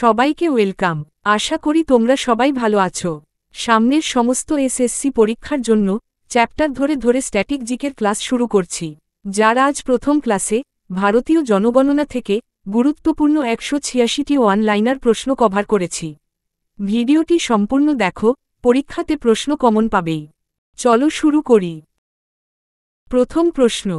সবাইকে ওয়েলকাম। আশা করি তোমরা সবাই ভালো আছো। সামনের সমস্ত এসএসসি পরীক্ষার জন্য চ্যাপ্টার ধরে ধরে স্ট্যাটিক জিকের ক্লাস শুরু করছি। যারা আজ প্রথম ক্লাসে ভারতীয় জনগণনা থেকে গুরুত্বপূর্ণ 186টি ওয়ান লাইনার প্রশ্ন কভার করেছি। ভিডিওটি সম্পূর্ণ দেখো, পরীক্ষাতে প্রশ্ন কমন পাবেই। চলো শুরু করি। প্রথম প্রশ্ন,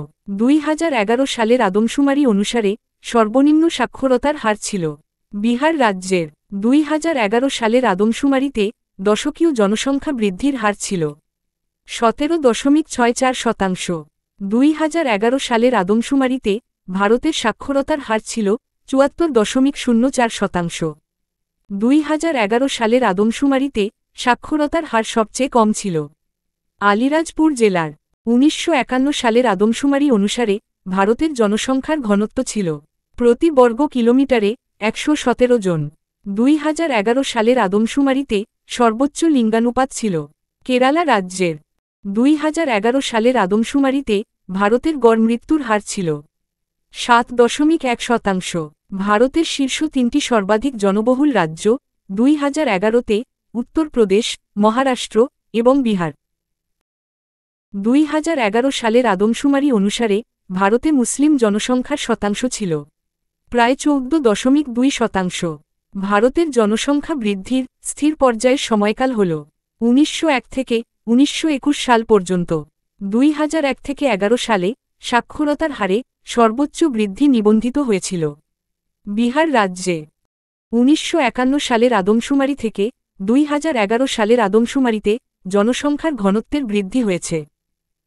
2011 সালের আদমশুমারি অনুসারে সর্বনিম্ন সাক্ষরতার হার ছিল। বিহার রাজ্যের 2011 সালের আদমশুমারিতে দশকীয় জনসংখ্যা বৃদ্ধির হার ছিল 17.64%। 2011 সালের আদমশুমারিতে ভারতের সাক্ষরতার হার ছিল 74.04%। 2011 সালের আদমশুমারিতে সাক্ষরতার হার সবচেয়ে কম ছিল আলিরাজপুর জেলার। 1951 সালের আদমশুমারি অনুসারে ভারতের জনসংখ্যার ঘনত্ব ছিল প্রতি বর্গ কিলোমিটারে 117 জন। 2011 সালের আদমশুমারিতে সর্বোচ্চ লিঙ্গানুপাত ছিল কেরালা রাজ্যের। 2011 সালের আদমশুমারিতে ভারতের গড় মৃত্যুর হার ছিল 7.1%। ভারতের শীর্ষ তিনটি সর্বাধিক জনবহুল রাজ্য 2011-তে উত্তরপ্রদেশ, মহারাষ্ট্র এবং বিহার। 2011 সালের আদমশুমারি অনুসারে ভারতে মুসলিম জনসংখ্যার শতাংশ ছিল প্রায় 14.2%। ভারতের জনসংখ্যা বৃদ্ধির স্থির পর্যায়ের সময়কাল হল 1901 থেকে 1921 সাল পর্যন্ত। 2001 থেকে 11 সালে সাক্ষরতার হারে সর্বোচ্চ বৃদ্ধি নিবন্ধিত হয়েছিল বিহার রাজ্যে। 1951 সালের আদমশুমারি থেকে 2011 সালের আদমশুমারিতে জনসংখ্যার ঘনত্বের বৃদ্ধি হয়েছে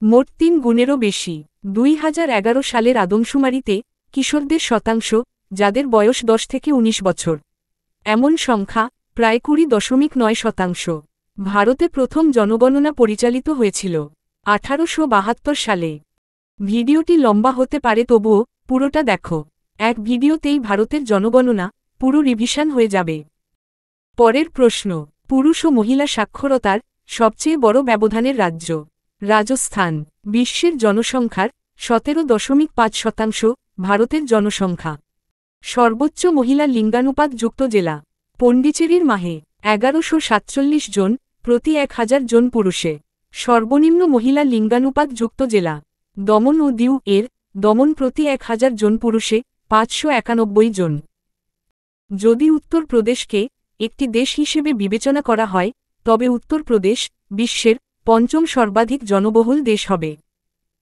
মোট 3 গুণেরও বেশি। 2011 সালের আদমশুমারিতে কিশোরদের শতাংশ, যাদের বয়স 10 থেকে 19 বছর, এমন সংখ্যা প্রায় 20.9%। ভারতে প্রথম জনগণনা পরিচালিত হয়েছিল 1872 সালে। ভিডিওটি লম্বা হতে পারে, তবুও পুরোটা দেখো। এক ভিডিওতেই ভারতের জনগণনা পুরো রিভিশন হয়ে যাবে। পরের প্রশ্ন, পুরুষ ও মহিলা সাক্ষরতার সবচেয়ে বড় ব্যবধানের রাজ্য রাজস্থান। বিশ্বের জনসংখ্যার 17.5% ভারতের জনসংখ্যা। সর্বোচ্চ মহিলা লিঙ্গানুপাত যুক্ত জেলা পণ্ডিচেরির মাহে 1147 জন প্রতি 1000 জন পুরুষে। সর্বনিম্ন মহিলা লিঙ্গানুপাত যুক্ত জেলা দমন ও দিউ এর দমন প্রতি 1000 জন পুরুষে 591 জন। যদি উত্তরপ্রদেশকে একটি দেশ হিসেবে বিবেচনা করা হয়, তবে উত্তরপ্রদেশ বিশ্বের পঞ্চম সর্বাধিক জনবহুল দেশ হবে।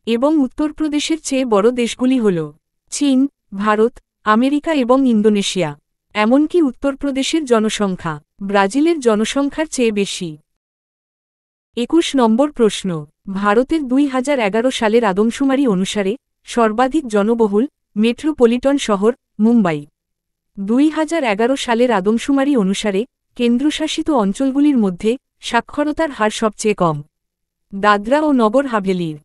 এবং উত্তরপ্রদেশের চেয়ে বড় দেশগুলি হল চীন, ভারত, আমেরিকা এবং ইন্দোনেশিয়া। এমনকি উত্তরপ্রদেশের জনসংখ্যা ব্রাজিলের জনসংখ্যার চেয়ে বেশি। 21 নম্বর প্রশ্ন, ভারতের 2011 সালের আদমশুমারি অনুসারে সর্বাধিক জনবহুল মেট্রোপলিটন শহর মুম্বাই। 2011 সালের আদমশুমারি অনুসারে কেন্দ্রশাসিত অঞ্চলগুলির মধ্যে সাক্ষরতার হার সবচেয়ে কম দাদরা ও নগর হাভেলির।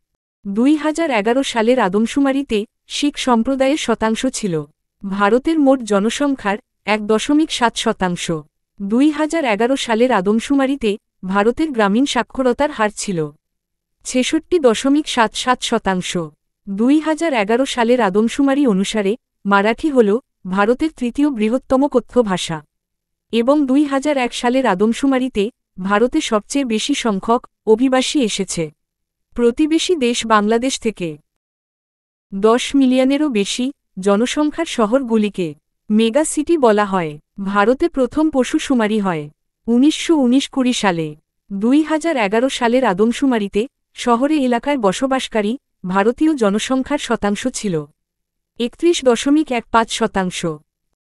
2011 সালের আদমশুমারিতে শিখ সম্প্রদায়ের শতাংশ ছিল ভারতের মোট জনসংখ্যার 1.7%। 2011 সালের আদমশুমারিতে ভারতের গ্রামীণ সাক্ষরতার হার ছিল 66.77%। 2011 সালের আদমশুমারি অনুসারে মারাঠি হল ভারতের তৃতীয় বৃহত্তম কথ্য ভাষা। এবং 2001 সালের আদমশুমারিতে ভারতে সবচেয়ে বেশি সংখ্যক অভিবাসী এসেছে প্রতিবেশী দেশ বাংলাদেশ থেকে। 10 মিলিয়নেরও বেশি জনসংখ্যার শহরগুলিকে মেগা সিটি বলা হয়। ভারতে প্রথম পশু শুমারি হয় 1919-20 সালে। 2011 সালের আদমশুমারিতে শহরে এলাকায় বসবাসকারী ভারতীয় জনসংখ্যার শতাংশ ছিল 31.15%।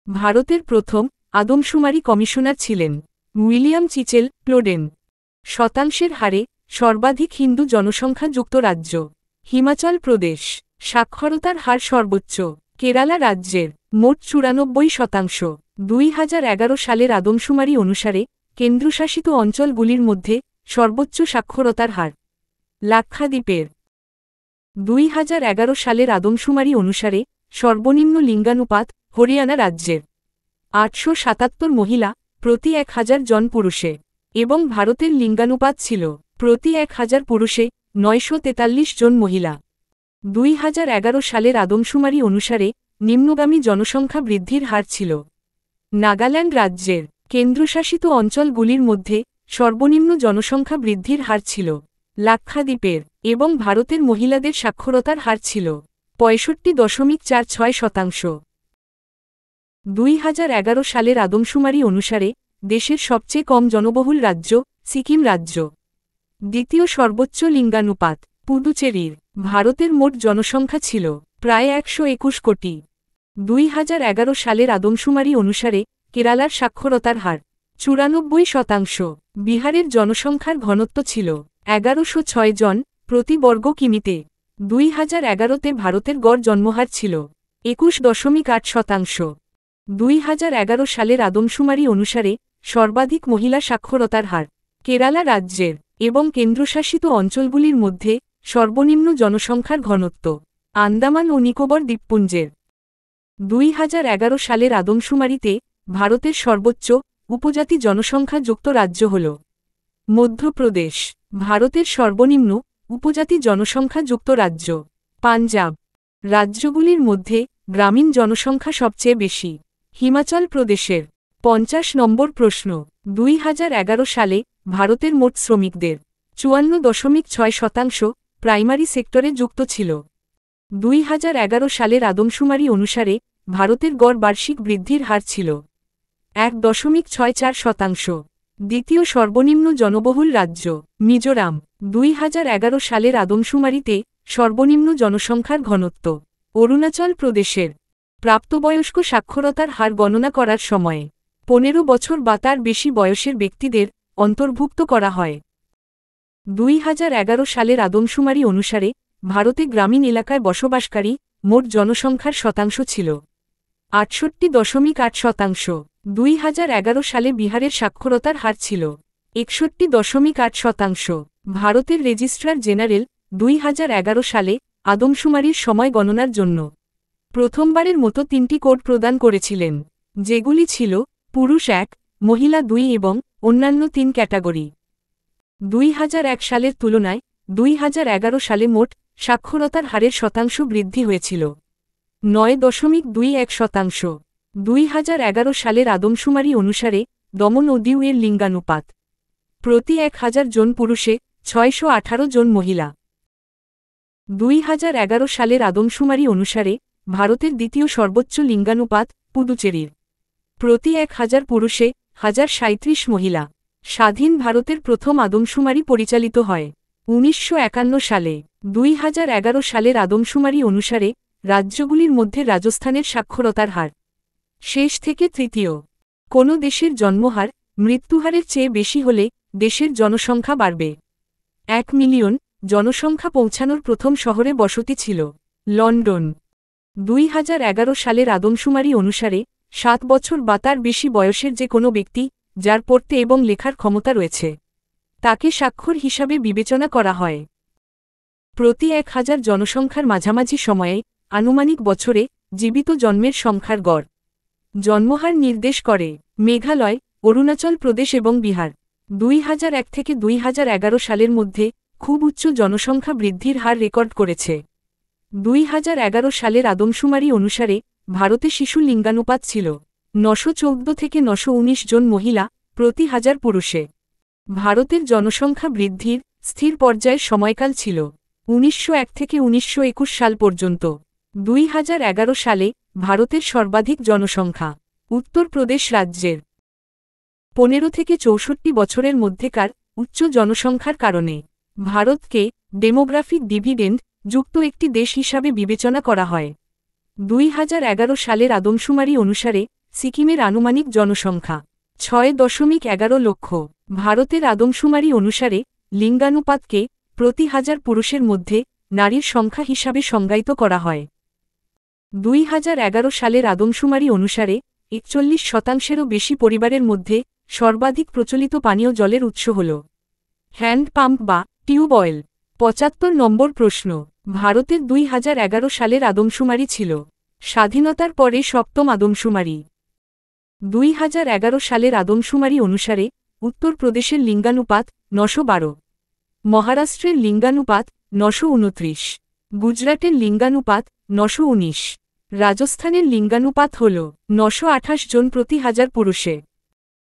ভারতের প্রথম আদমশুমারি কমিশনার ছিলেন উইলিয়াম চিচেল প্লোডেন। শতাংশের হারে সর্বাধিক হিন্দু জনসংখ্যা যুক্ত রাজ্য হিমাচল প্রদেশ। সাক্ষরতার হার সর্বোচ্চ কেরালা রাজ্যের মোট 94%। 2011 সালের আদমশুমারি অনুসারে কেন্দ্রশাসিত অঞ্চলগুলির মধ্যে সর্বোচ্চ সাক্ষরতার হার লাক্ষাদ্বীপের। 2011 সালের আদমশুমারি অনুসারে সর্বনিম্ন লিঙ্গানুপাত হরিয়ানা রাজ্যের 877 মহিলা প্রতি 1000 জন পুরুষে। এবং ভারতের লিঙ্গানুপাত ছিল প্রতি 1000 পুরুষে 943 জন মহিলা। 2011 সালের আদমশুমারি অনুসারে নিম্নগামী জনসংখ্যা বৃদ্ধির হার ছিল নাগাল্যান্ড রাজ্যের কেন্দ্রশাসিত অঞ্চলগুলির মধ্যে সর্বনিম্ন জনসংখ্যা বৃদ্ধির হার ছিল। লাক্ষাদ্বীপের এবং ভারতের মহিলাদের সাক্ষরতার হার ছিল 65.46%। 2011 সালের আদমশুমারি অনুসারে দেশের সবচেয়ে কম জনবহুল রাজ্য সিকিম রাজ্য। দ্বিতীয় সর্বোচ্চ লিঙ্গানুপাত পুদুচেরির। ভারতের মোট জনসংখ্যা ছিল প্রায় 121 কোটি। 2011 সালের আদমশুমারি অনুসারে কেরালার সাক্ষরতার হার 94%। বিহারের জনসংখ্যার ঘনত্ব ছিল 1106 জন প্রতি বর্গ কিমিতে। 2011-তে ভারতের গড় জন্মহার ছিল 21.8%। 2011 সালের আদমশুমারি অনুসারে সর্বাধিক মহিলা সাক্ষরতার হার কেরালা রাজ্যের এবং কেন্দ্রশাসিত অঞ্চলগুলির মধ্যে সর্বনিম্ন জনসংখ্যার ঘনত্ব আন্দামান ও নিকোবর দ্বীপপুঞ্জের। 2011 সালের আদমশুমারিতে ভারতের সর্বোচ্চ উপজাতি জনসংখ্যাযুক্ত রাজ্য হল মধ্যপ্রদেশ। ভারতের সর্বনিম্ন উপজাতি জনসংখ্যাযুক্ত রাজ্য পাঞ্জাব। রাজ্যগুলির মধ্যে গ্রামীণ জনসংখ্যা সবচেয়ে বেশি হিমাচল প্রদেশের। 50 নম্বর প্রশ্ন। 2011 সালে ভারতের মোট শ্রমিকদের 54.6% প্রাইমারি সেক্টরে যুক্ত ছিল। 2011 সালের আদমশুমারি অনুসারে ভারতের গড় বার্ষিক বৃদ্ধির হার ছিল 1.64%। দ্বিতীয় সর্বনিম্ন জনবহুল রাজ্য মিজোরাম। 2011 সালের আদমশুমারিতে সর্বনিম্ন জনসংখ্যার ঘনত্ব অরুণাচল প্রদেশের। প্রাপ্তবয়স্ক সাক্ষরতার হার গণনা করার সময়ে 15 বছর বা তার বেশি বয়সের ব্যক্তিদের অন্তর্ভুক্ত করা হয়। 2011 সালের আদমশুমারি অনুসারে ভারতে গ্রামীণ এলাকায় বসবাসকারী মোট জনসংখ্যার শতাংশ ছিল 68.8%। 2011 সালে বিহারের সাক্ষরতার হার ছিল 61.8%। ভারতের রেজিস্ট্রার জেনারেল 2011 সালে আদমশুমারির সময় গণনার জন্য প্রথমবারের মতো 3টি কোড প্রদান করেছিলেন, যেগুলি ছিল পুরুষ 1, মহিলা 2 এবং অন্যান্য 3 ক্যাটাগরি। 2001 সালের তুলনায় 2011 সালে মোট সাক্ষরতার হারের শতাংশ বৃদ্ধি হয়েছিল 9.21%। 2011 সালের আদমশুমারি অনুসারে দমন ও দিউ এর লিঙ্গানুপাত প্রতি 1000 জন পুরুষে 618 জন মহিলা। 2011 সালের আদমশুমারি অনুসারে ভারতের দ্বিতীয় সর্বোচ্চ লিঙ্গানুপাত পুদুচেরির প্রতি 1000 পুরুষে 1037 মহিলা। স্বাধীন ভারতের প্রথম আদমশুমারি পরিচালিত হয় 1951 সালে। 2011 সালের আদমশুমারি অনুসারে রাজ্যগুলির মধ্যে রাজস্থানের সাক্ষরতার হার শেষ থেকে তৃতীয়। কোনো দেশের জন্মহার মৃত্যুহারের চেয়ে বেশি হলে দেশের জনসংখ্যা বাড়বে। 1 মিলিয়ন জনসংখ্যা পৌঁছানোর প্রথম শহরে বসতি ছিল লন্ডন। 2011 সালের আদমশুমারি অনুসারে 7 বছর বা তার বেশি বয়সের যে কোনো ব্যক্তি যার পড়তে এবং লেখার ক্ষমতা রয়েছে তাকে সাক্ষর হিসাবে বিবেচনা করা হয়। প্রতি 1000 জনসংখ্যার মাঝামাঝি সময়ে আনুমানিক বছরে জীবিত জন্মের সংখ্যার গড় জন্মহার নির্দেশ করে মেঘালয়, অরুণাচল প্রদেশ এবং বিহার। 2001 থেকে 2011 সালের মধ্যে খুব উচ্চ জনসংখ্যা বৃদ্ধির হার রেকর্ড করেছে। 2011 সালের আদমশুমারি অনুসারে ভারতে শিশু লিঙ্গানুপাত ছিল 914 থেকে 919 জন মহিলা প্রতি 1000 পুরুষে। ভারতের জনসংখ্যা বৃদ্ধির স্থির পর্যায়ের সময়কাল ছিল 1901 থেকে 1921 সাল পর্যন্ত। 2011 সালে ভারতের সর্বাধিক জনসংখ্যা উত্তরপ্রদেশ রাজ্যের। 15 থেকে 64 বছরের মধ্যেকার উচ্চ জনসংখ্যার কারণে ভারতকে ডেমোগ্রাফিক ডিভিডেন্ড যুক্ত একটি দেশ হিসাবে বিবেচনা করা হয়। 2011 সালের আদমশুমারি অনুসারে সিকিমের আনুমানিক জনসংখ্যা 6.11 লক্ষ। ভারতের আদমশুমারি অনুসারে লিঙ্গানুপাতকে প্রতি 1000 পুরুষের মধ্যে নারীর সংখ্যা হিসাবে সংজ্ঞায়িত করা হয়। 2011 সালের আদমশুমারি অনুসারে 41%-এরও বেশি পরিবারের মধ্যে সর্বাধিক প্রচলিত পানীয় জলের উৎস হল হ্যান্ড পাম্প বা টিউবওয়েল। 75 নম্বর প্রশ্ন। ভারতের 2011 সালের আদমশুমারি ছিল স্বাধীনতার পরে সপ্তম আদমশুমারি। 2011 সালের আদমশুমারি অনুসারে উত্তরপ্রদেশের লিঙ্গানুপাত 912, মহারাষ্ট্রের লিঙ্গানুপাত 929, গুজরাটের লিঙ্গানুপাত 919, রাজস্থানের লিঙ্গানুপাত হল 928 জন প্রতি হাজার পুরুষে।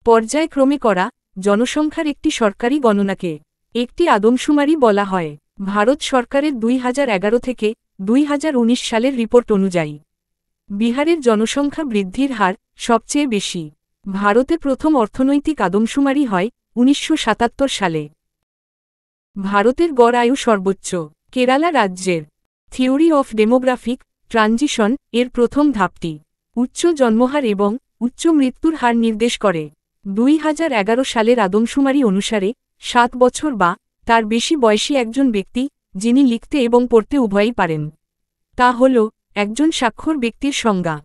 পর্যায়ক্রমে করা জনসংখ্যার একটি সরকারি গণনাকে একটি আদমশুমারি বলা হয়। ভারত সরকারের 2011 থেকে 2019 সালের রিপোর্ট অনুযায়ী বিহারের জনসংখ্যা বৃদ্ধির হার সবচেয়ে বেশি। ভারতে প্রথম অর্থনৈতিক আদমশুমারি হয় 1977 সালে। ভারতের গড় আয়ু সর্বোচ্চ। কেরালা রাজ্যের থিওরি অফ ডেমোগ্রাফিক ট্রানজিশন এর প্রথম ধাপটি উচ্চ জন্মহার এবং উচ্চ মৃত্যুর হার নির্দেশ করে। 2011 সালের আদমশুমারি অনুসারে 7 বছর বা তার বেশি বয়সী একজন ব্যক্তি যিনি লিখতে এবং পড়তে উভয়ই পারেন, তা হল একজন স্বাক্ষর ব্যক্তির সংজ্ঞা।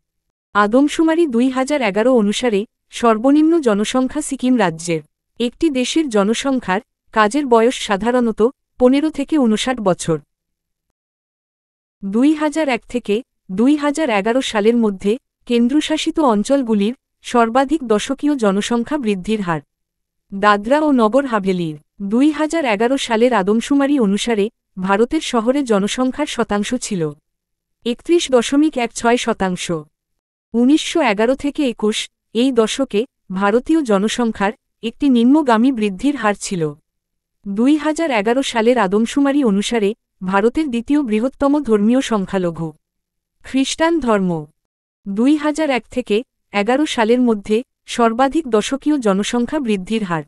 আদমশুমারি 2011 অনুসারে সর্বনিম্ন জনসংখ্যা সিকিম রাজ্যের। একটি দেশের জনসংখ্যার কাজের বয়স সাধারণত 15 থেকে 59 বছর। 2001 থেকে 2011 সালের মধ্যে কেন্দ্রশাসিত অঞ্চলগুলির সর্বাধিক দশকীয় জনসংখ্যা বৃদ্ধির হার। দাদরা ও নগর হাভেলির 2011 সালের আদমশুমারি অনুসারে ভারতের শহরে জনসংখ্যার শতাংশ ছিল 31.16%। 1911 থেকে 21 এই দশকে ভারতীয় জনসংখ্যার একটি নিম্নগামী বৃদ্ধির হার ছিল। 2011 সালের আদমশুমারি অনুসারে ভারতের দ্বিতীয় বৃহত্তম ধর্মীয় সংখ্যালঘু খ্রিস্টান ধর্ম। 2001 থেকে 11 সালের মধ্যে সর্বাধিক দশকীয় জনসংখ্যা বৃদ্ধির হার।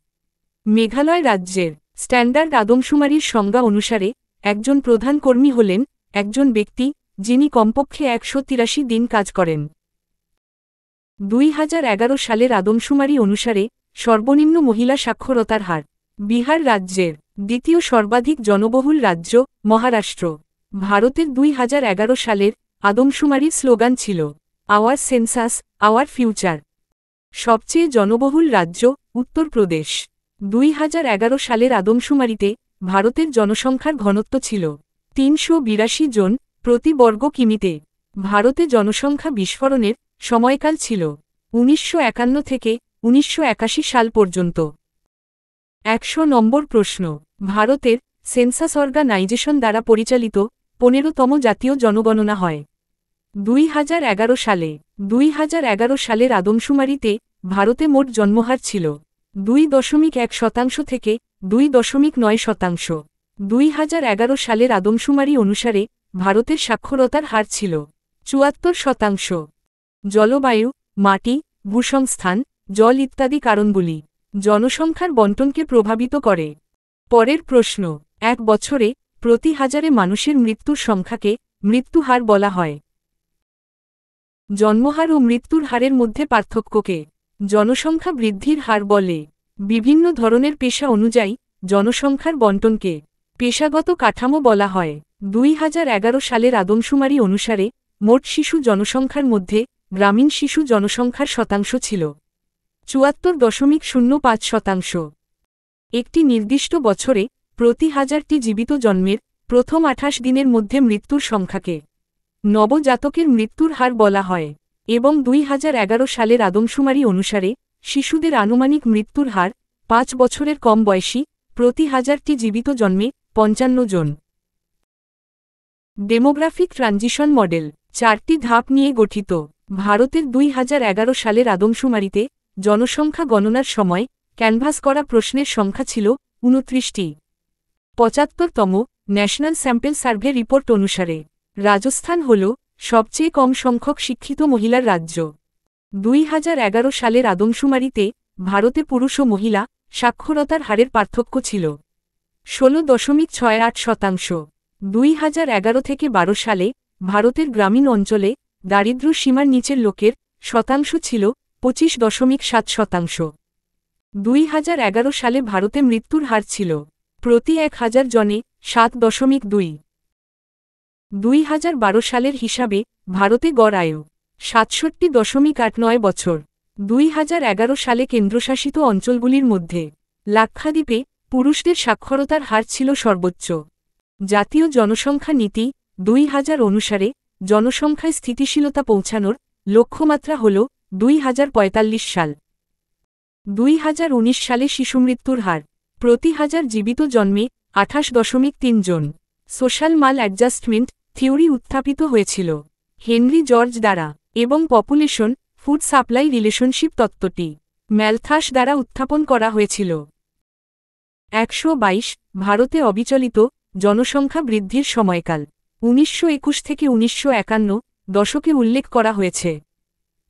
মেঘালয় রাজ্যের স্ট্যান্ডার্ড আদমশুমারির সংজ্ঞা অনুসারে একজন প্রধান কর্মী হলেন একজন ব্যক্তি যিনি কমপক্ষে 183 দিন কাজ করেন। 2011 সালের আদমশুমারি অনুসারে সর্বনিম্ন মহিলা সাক্ষরতার হার। বিহার রাজ্যের দ্বিতীয় সর্বাধিক জনবহুল রাজ্য মহারাষ্ট্র। ভারতের 2011 সালের আদমশুমারির স্লোগান ছিল আওয়ার সেন্সাস আওয়ার ফিউচার। সবচেয়ে জনবহুল রাজ্য উত্তরপ্রদেশ। 2011 সালের আদমশুমারিতে ভারতের জনসংখ্যার ঘনত্ব ছিল 382 জন প্রতি বর্গ কিমিতে। ভারতে জনসংখ্যা বিস্ফোরণের সময়কাল ছিল 1951 থেকে 1981 সাল পর্যন্ত। 100 নম্বর প্রশ্ন। ভারতের সেন্সাস অর্গানাইজেশন দ্বারা পরিচালিত 15তম জাতীয় জনগণনা হয় 2011 সালে। 2011 সালের আদমশুমারিতে ভারতে মোট জন্মহার ছিল 2.1% থেকে 2.9%। 2011 সালের আদমশুমারি অনুসারে ভারতের সাক্ষরতার হার ছিল 74%। জলবায়ু, মাটি, ভূসংস্থান, জল ইত্যাদি কারণগুলি জনসংখ্যার বণ্টনকে প্রভাবিত করে। পরের প্রশ্ন। এক বছরে প্রতি হাজারে মানুষের মৃত্যুর সংখ্যাকে মৃত্যু হার বলা হয়। জন্মহার ও মৃত্যুর হারের মধ্যে পার্থক্যকে জনসংখ্যা বৃদ্ধির হার বলে। বিভিন্ন ধরনের পেশা অনুযায়ী জনসংখ্যার বণ্টনকে পেশাগত কাঠামো বলা হয়। 2011 সালের আদমশুমারি অনুসারে মোট শিশু জনসংখ্যার মধ্যে গ্রামীণ শিশু জনসংখ্যার শতাংশ ছিল 74.05%। একটি নির্দিষ্ট বছরে প্রতি হাজারটি জীবিত জন্মের প্রথম 28 দিনের মধ্যে মৃত্যুর সংখ্যাকে নবজাতকের মৃত্যুর হার বলা হয় এবং 2011 সালের আদমশুমারি অনুসারে শিশুদের আনুমানিক মৃত্যুর হার 5 বছরের কম বয়সী প্রতি হাজারটি জীবিত জন্মে 55 জন। ডেমোগ্রাফিক ট্রানজিশন মডেল 4টি ধাপ নিয়ে গঠিত। ভারতের 2011 সালের আদমশুমারিতে জনসংখ্যা গণনার সময় ক্যানভাস করা প্রশ্নের সংখ্যা ছিল 29টি। 75তম ন্যাশনাল স্যাম্পল সার্ভে রিপোর্ট অনুসারে রাজস্থান হল সবচেয়ে কম সংখ্যক শিক্ষিত মহিলার রাজ্য। 2011 সালের আদমশুমারিতে ভারতে পুরুষ ও মহিলা সাক্ষরতার হারের পার্থক্য ছিল 16.68%। 2011 থেকে 12 সালে ভারতের গ্রামীণ অঞ্চলে দারিদ্র্য সীমার নিচের লোকের শতাংশ ছিল 25.7%। 2011 সালে ভারতে মৃত্যুর হার ছিল প্রতি 1000 জনে 7.2। 2012 সালের হিসাবে ভারতে গড় আয়ু 67.89 বছর। 2011 সালে কেন্দ্রশাসিত অঞ্চলগুলির মধ্যে লাক্ষাদ্বীপে পুরুষদের সাক্ষরতার হার ছিল সর্বোচ্চ। জাতীয় জনসংখ্যা নীতি 2000 অনুসারে জনসংখ্যায় স্থিতিশীলতা পৌঁছানোর লক্ষ্যমাত্রা হল 2045 সাল। 2019 সালে শিশুমৃত্যুর হার প্রতি হাজার জীবিত জন্মে 28.3 জন। সোশ্যাল মাল অ্যাডজাস্টমেন্ট থিওরি উত্থাপিত হয়েছিল। হেনরি জর্জ দ্বারা, এবং পপুলেশন ফুড সাপ্লাই রিলেশনশিপ তত্ত্বটি ম্যালথাস দ্বারা উত্থাপন করা হয়েছিল। 122 ভারতে অবিচলিত জনসংখ্যা বৃদ্ধির সময়কাল 1921 থেকে 1951 দশকে উল্লেখ করা হয়েছে।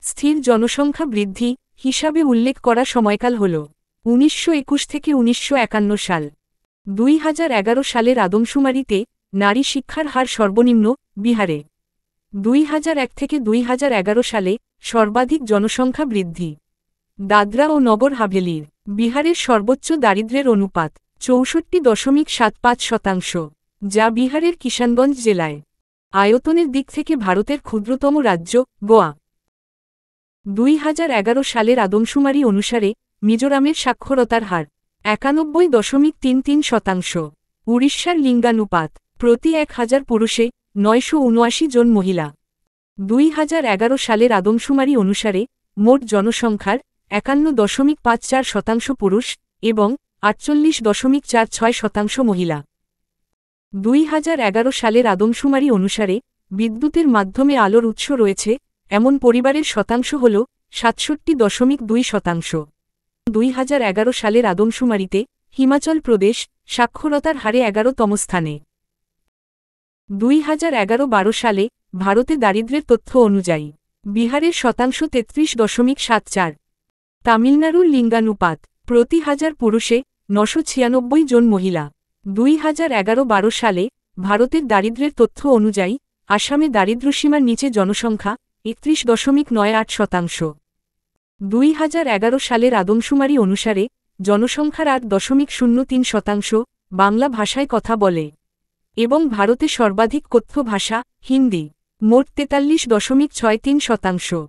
স্থির জনসংখ্যা বৃদ্ধি হিসাবে উল্লেখ করা সময়কাল হল 1921 থেকে 1951 সাল। 2011 সালের আদমশুমারিতে নারী শিক্ষার হার সর্বনিম্ন বিহারে। 2001 থেকে 2011 সালে সর্বাধিক জনসংখ্যা বৃদ্ধি। দাদরা ও নগর হাভেলির বিহারের সর্বোচ্চ দারিদ্র্যের অনুপাত 64.75%, যা বিহারের কিষানগঞ্জ জেলায়। আয়তনের দিক থেকে ভারতের ক্ষুদ্রতম রাজ্য গোয়া। 2011 সালের আদমশুমারি অনুসারে মিজোরামের সাক্ষরতার হার 91.33%। উড়িষ্যার লিঙ্গানুপাত প্রতি 1000 পুরুষে 979 জন মহিলা। 2011 সালের আদমশুমারি অনুসারে মোট জনসংখ্যার 51.54% পুরুষ এবং 48.46% মহিলা। 2011 সালের আদমশুমারি অনুসারে বিদ্যুতের মাধ্যমে আলোর উৎস রয়েছে এমন পরিবারের শতাংশ হল 67.2%। 2011 সালের আদমশুমারিতে হিমাচল প্রদেশ সাক্ষরতার হারে 11তম স্থানে। 2011-12 সালে ভারতে দারিদ্র্যের তথ্য অনুযায়ী বিহারের শতাংশ 33.74। তামিলনাড়ুর লিঙ্গানুপাত প্রতি 1000 পুরুষে 996 জন মহিলা। 2011-12 সালে ভারতের দারিদ্র্যের তথ্য অনুযায়ী আসামে দারিদ্র্যসীমার নিচে জনসংখ্যা 31.98%। 2011 সালের আদমশুমারি অনুসারে জনসংখ্যার 8.03% বাংলা ভাষায় কথা বলে এবং ভারতে সর্বাধিক কথ্য ভাষা হিন্দি, মোট 43.63%।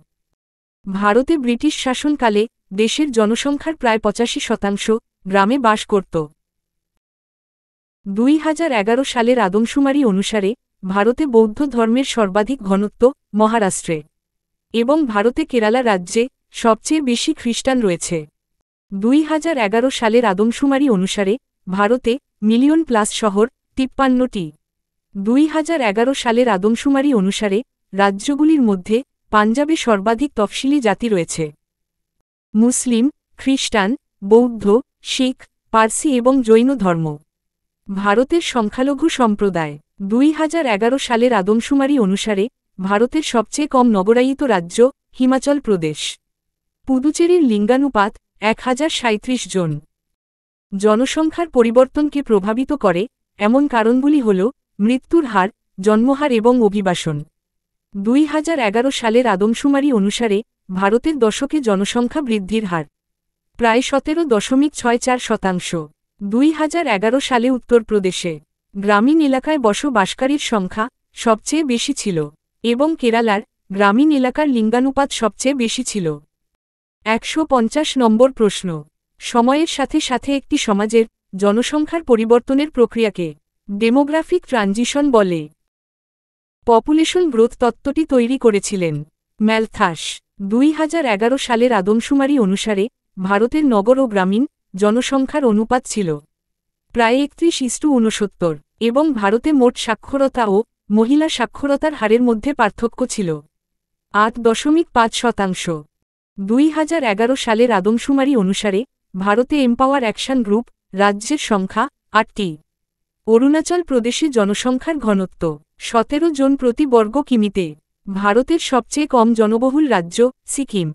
ভারতে ব্রিটিশ শাসনকালে দেশের জনসংখ্যার প্রায় 85% গ্রামে বাস করত। 2011 সালের আদমশুমারি অনুসারে ভারতে বৌদ্ধ ধর্মের সর্বাধিক ঘনত্ব মহারাষ্ট্রে এবং ভারতে কেরালা রাজ্যে সবচেয়ে বেশি খ্রিস্টান রয়েছে। 2011 সালের আদমশুমারি অনুসারে ভারতে মিলিয়ন প্লাস শহর 53টি। 2011 সালের আদমশুমারি অনুসারে রাজ্যগুলির মধ্যে পাঞ্জাবে সর্বাধিক তফসিলি জাতি রয়েছে। মুসলিম, খ্রিস্টান, বৌদ্ধ, শিখ, পার্সি এবং জৈন ধর্ম। ভারতের সংখ্যালঘু সম্প্রদায় 2011 সালের আদমশুমারি অনুসারে ভারতের সবচেয়ে কম নগরায়িত রাজ্য হিমাচল প্রদেশ। পুদুচেরির লিঙ্গানুপাত 1037 জন। জনসংখ্যার পরিবর্তনকে প্রভাবিত করে এমন কারণগুলি হল মৃত্যুর হার, জন্মহার এবং অভিবাসন। 2011 সালের আদমশুমারি অনুসারে ভারতের দশকে জনসংখ্যা বৃদ্ধির হার প্রায় 17.64%। 2011 সালে উত্তরপ্রদেশে গ্রামীণ এলাকায় বসবাসকারীর সংখ্যা সবচেয়ে বেশি ছিল এবং কেরালার গ্রামীণ এলাকার লিঙ্গানুপাত সবচেয়ে বেশি ছিল। 150 নম্বর প্রশ্ন। সময়ের সাথে সাথে একটি সমাজের জনসংখ্যার পরিবর্তনের প্রক্রিয়াকে ডেমোগ্রাফিক ট্রানজিশন বলে। পপুলেশন গ্রোথ তত্ত্বটি তৈরি করেছিলেন ম্যালথাস। 2011 সালের আদমশুমারি অনুসারে ভারতের নগর ও গ্রামীণ জনসংখ্যার অনুপাত ছিল প্রায় 31:69 এবং ভারতে মোট সাক্ষরতা ও মহিলা সাক্ষরতার হারের মধ্যে পার্থক্য ছিল 8.5%। 2011 সালের আদমশুমারি অনুসারে ভারতে এম্পাওয়ার অ্যাকশন গ্রুপ রাজ্যের সংখ্যা 8টি। অরুণাচল প্রদেশে জনসংখ্যার ঘনত্ব 17 জন প্রতি বর্গ কিমিতে। ভারতের সবচেয়ে কম জনবহুল রাজ্য সিকিম।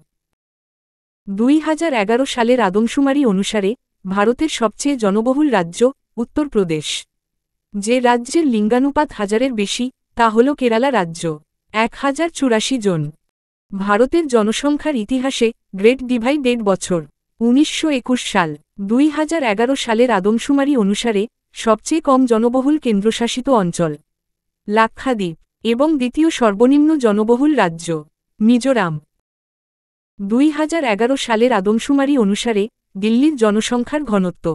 2011 সালের আদমশুমারি অনুসারে ভারতের সবচেয়ে জনবহুল রাজ্য উত্তরপ্রদেশ। যে রাজ্যের লিঙ্গানুপাত হাজারের বেশি তা হল কেরালা রাজ্য 1084 জন। ভারতের জনসংখ্যার ইতিহাসে গ্রেট ডিভাইডেড বছর 1921 সাল। 2011 সালের আদমশুমারি অনুসারে সবচেয়ে কম জনবহুল কেন্দ্রশাসিত অঞ্চল লাক্ষাদ্বীপ এবং দ্বিতীয় সর্বনিম্ন জনবহুল রাজ্য মিজোরাম। 2011 সালের আদমশুমারি অনুসারে দিল্লির জনসংখ্যার ঘনত্ব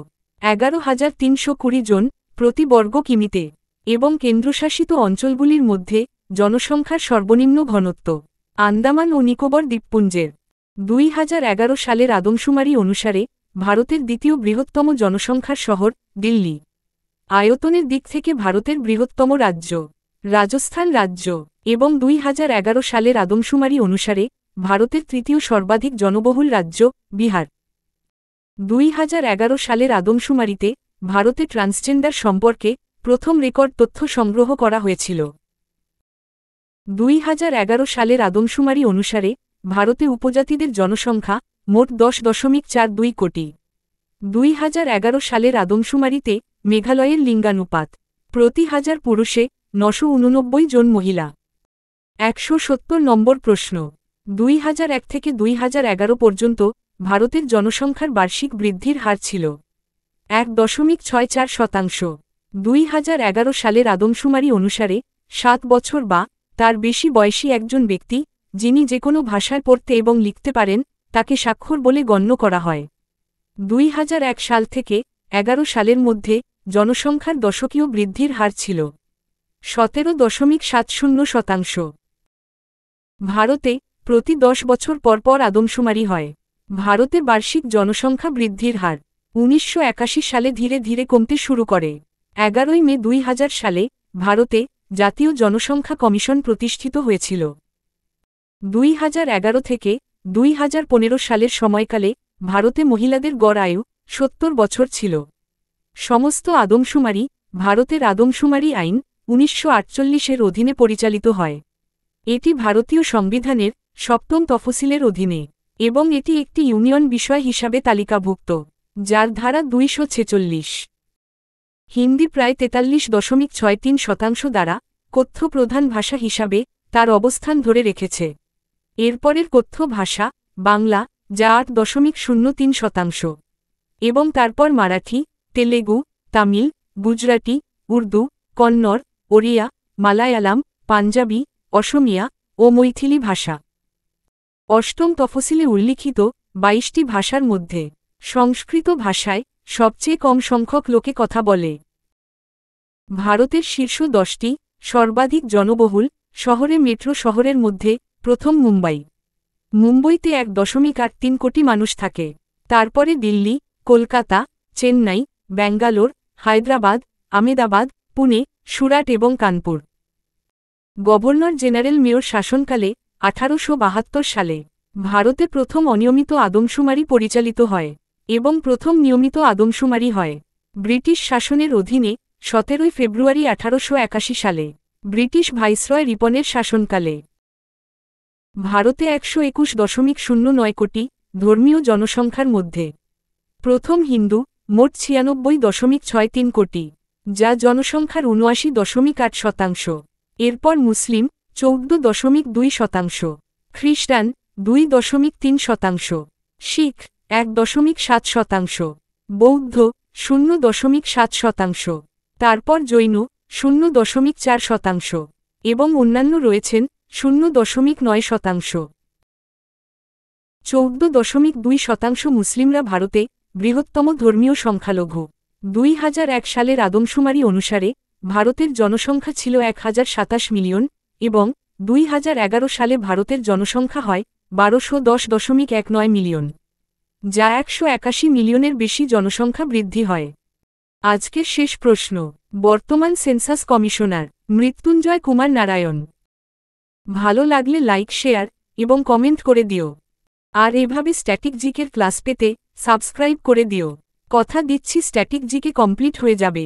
11,320 জন প্রতি বর্গ কিমিতে এবং কেন্দ্রশাসিত অঞ্চলগুলির মধ্যে জনসংখ্যার সর্বনিম্ন ঘনত্ব আন্দামান ও নিকোবর দ্বীপপুঞ্জের। 2011 সালের আদমশুমারি অনুসারে ভারতের দ্বিতীয় বৃহত্তম জনসংখ্যার শহর দিল্লি। আয়তনের দিক থেকে ভারতের বৃহত্তম রাজ্য রাজস্থান রাজ্য এবং 2011 সালের আদমশুমারি অনুসারে ভারতের তৃতীয় সর্বাধিক জনবহুল রাজ্য বিহার। 2011 সালের আদমশুমারিতে ভারতে ট্রান্সজেন্ডার সম্পর্কে প্রথম রেকর্ড তথ্য সংগ্রহ করা হয়েছিল। 2011 সালের আদমশুমারি অনুসারে ভারতে উপজাতিদের জনসংখ্যা মোট 10.42 কোটি। 2011 সালের আদমশুমারিতে মেঘালয়ের লিঙ্গানুপাত প্রতি হাজার পুরুষে 989 জন, মহিলা 170 নম্বর প্রশ্ন। 2001 থেকে 2011 পর্যন্ত ভারতের জনসংখ্যার বার্ষিক বৃদ্ধির হার ছিল 1.64%। 2011 সালের আদমশুমারি অনুসারে 7 বছর বা তার বেশি বয়সী একজন ব্যক্তি যিনি যে কোনো ভাষায় পড়তে এবং লিখতে পারেন তাকে সাক্ষর বলে গণ্য করা হয়। 2001 সাল থেকে 11 সালের মধ্যে জনসংখ্যার দশকীয় বৃদ্ধির হার ছিল 17.70%। ভারতে প্রতি 10 বছর পর আদমশুমারি হয়। ভারতে বার্ষিক জনসংখ্যা বৃদ্ধির হার 1981 সালে ধীরে ধীরে কমতে শুরু করে। 11 মে 2000 সালে ভারতে জাতীয় জনসংখ্যা কমিশন প্রতিষ্ঠিত হয়েছিল। 2011 থেকে 2015 সালের সময়কালে ভারতে মহিলাদের গড় আয়ু 70 বছর ছিল। সমস্ত আদমশুমারি ভারতের আদমশুমারি আইন 1948-এর অধীনে পরিচালিত হয়। এটি ভারতীয় সংবিধানের 7ম তফসিলের অধীনে এবং এটি একটি ইউনিয়ন বিষয় হিসাবে তালিকাভুক্ত, যার ধারা 246। হিন্দি প্রায় 43.63% দ্বারা কথ্য প্রধান ভাষা হিসাবে তার অবস্থান ধরে রেখেছে। এরপরের কথ্য ভাষা বাংলা, যা 8.03%, এবং তারপর মারাঠি, তেলেগু, তামিল, গুজরাটি, উর্দু, কন্নড়, ওড়িয়া, মালায়ালাম, পাঞ্জাবি, অসমিয়া ও মৈথিলি ভাষা। 8ম তফসিলে উল্লিখিত 22টি ভাষার মধ্যে সংস্কৃত ভাষায় সবচেয়ে কম সংখ্যক লোকে কথা বলে। ভারতের শীর্ষ 10টি সর্বাধিক জনবহুল শহরে মেট্রো শহরের মধ্যে প্রথম মুম্বাই। মুম্বইতে 1.83 কোটি মানুষ থাকে। তারপরে দিল্লি, কলকাতা, চেন্নাই, ব্যাঙ্গালোর, হায়দ্রাবাদ, আমেদাবাদ, পুনে, সুরাট এবং কানপুর। গভর্নর জেনারেল মেয়র শাসনকালে 1872 সালে ভারতে প্রথম অনিয়মিত আদমশুমারি পরিচালিত হয় এবং প্রথম নিয়মিত আদমশুমারি হয় ব্রিটিশ শাসনের অধীনে 17 ফেব্রুয়ারি 1881 সালে ব্রিটিশ ভাইসরয় রিপনের শাসনকালে। ভারতে 121.09 কোটি ধর্মীয় জনসংখ্যার মধ্যে প্রথম হিন্দু মোট 96.63 কোটি, যা জনসংখ্যার 79.8%। এরপর মুসলিম 14.2%, খ্রিস্টান 2.3%, শিখ 1.7%, বৌদ্ধ 0.7%, তারপর জৈন 0.4% এবং অন্যান্য রয়েছেন 0.9%। 14.2% মুসলিমরা ভারতে বৃহত্তম ধর্মীয় সংখ্যালঘু। 2001 সালের আদমশুমারি অনুসারে ভারতের জনসংখ্যা ছিল 1027 মিলিয়ন এবং 2011 সালে ভারতের জনসংখ্যা হয় 1210.19 মিলিয়ন, যা 181 মিলিয়নের বেশি জনসংখ্যা বৃদ্ধি হয়। আজকের শেষ প্রশ্ন। বর্তমান সেন্সাস কমিশনার মৃত্যুঞ্জয় কুমার নারায়ণ। ভালো লাগলে লাইক, শেয়ার এবং কমেন্ট করে দিও। আর এভাবে স্ট্যাটিক জিকের ক্লাস পেতে সাবস্ক্রাইব করে দিও। কথা দিচ্ছি স্ট্যাটিক জিকে কমপ্লিট হয়ে যাবে।